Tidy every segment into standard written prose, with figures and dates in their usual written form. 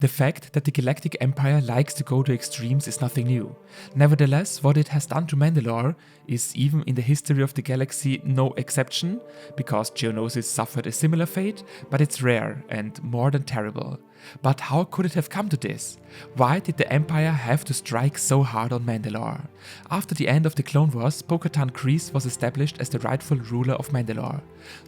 The fact that the Galactic Empire likes to go to extremes is nothing new. Nevertheless, what it has done to Mandalore is, even in the history of the galaxy, no exception, because Geonosis suffered a similar fate, but it's rare and more than terrible. But how could it have come to this? Why did the Empire have to strike so hard on Mandalore? After the end of the Clone Wars, Bo-Katan Kryze was established as the rightful ruler of Mandalore.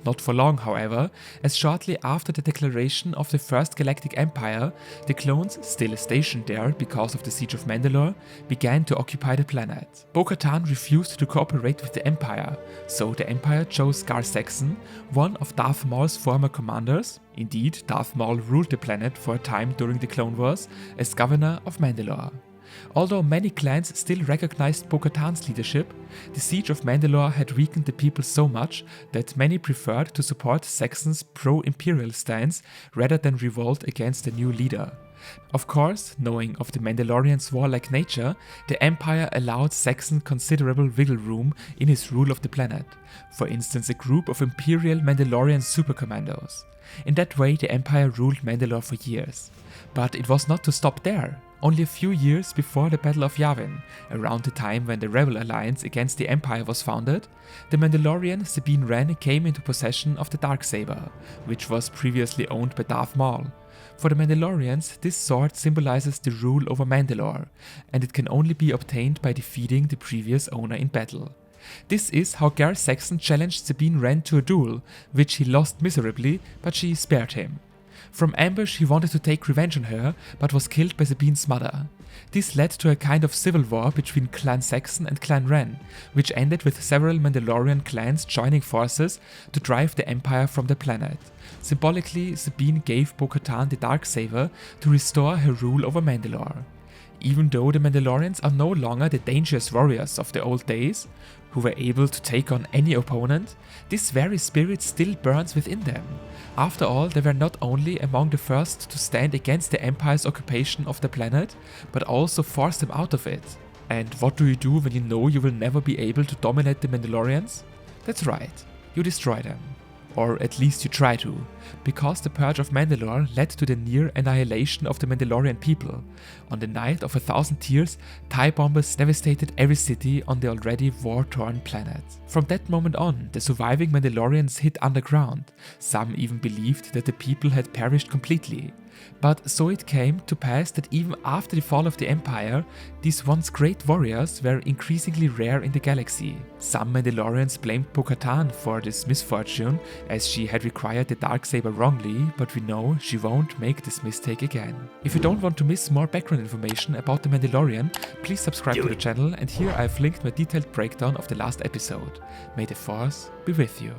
Not for long, however, as shortly after the declaration of the First Galactic Empire, the clones, still stationed there because of the Siege of Mandalore, began to occupy the planet. Bo-Katan refused to cooperate with the Empire, so the Empire chose Gar Saxon, one of Darth Maul's former commanders. Indeed, Darth Maul ruled the planet for a time during the Clone Wars as governor of Mandalore. Although many clans still recognized Bo-Katan's leadership, the Siege of Mandalore had weakened the people so much that many preferred to support Saxon's pro-imperial stance rather than revolt against the new leader. Of course, knowing of the Mandalorians' warlike nature, the Empire allowed Saxon considerable wiggle room in his rule of the planet, for instance a group of Imperial Mandalorian supercommandos. In that way the Empire ruled Mandalore for years. But it was not to stop there. Only a few years before the Battle of Yavin, around the time when the Rebel Alliance against the Empire was founded, the Mandalorian Sabine Wren came into possession of the Darksaber, which was previously owned by Darth Maul. For the Mandalorians, this sword symbolizes the rule over Mandalore, and it can only be obtained by defeating the previous owner in battle. This is how Gar Saxon challenged Sabine Wren to a duel, which he lost miserably, but she spared him. From ambush he wanted to take revenge on her, but was killed by Sabine's mother. This led to a kind of civil war between Clan Saxon and Clan Wren, which ended with several Mandalorian clans joining forces to drive the Empire from the planet. Symbolically, Sabine gave Bo-Katan the Darksaber to restore her rule over Mandalore. Even though the Mandalorians are no longer the dangerous warriors of the old days, who were able to take on any opponent, this very spirit still burns within them. After all, they were not only among the first to stand against the Empire's occupation of the planet, but also force them out of it. And what do you do when you know you will never be able to dominate the Mandalorians? That's right, you destroy them. Or at least you try to, because the Purge of Mandalore led to the near annihilation of the Mandalorian people. On the night of 1,000 Tears, TIE bombers devastated every city on the already war-torn planet. From that moment on, the surviving Mandalorians hid underground. Some even believed that the people had perished completely. But so it came to pass that even after the fall of the Empire, these once great warriors were increasingly rare in the galaxy. Some Mandalorians blamed Bo-Katan for this misfortune, as she had required the Darksaber wrongly, but we know she won't make this mistake again. If you don't want to miss more background information about the Mandalorian, please subscribe to the channel, and here I've linked my detailed breakdown of the last episode. May the Force be with you.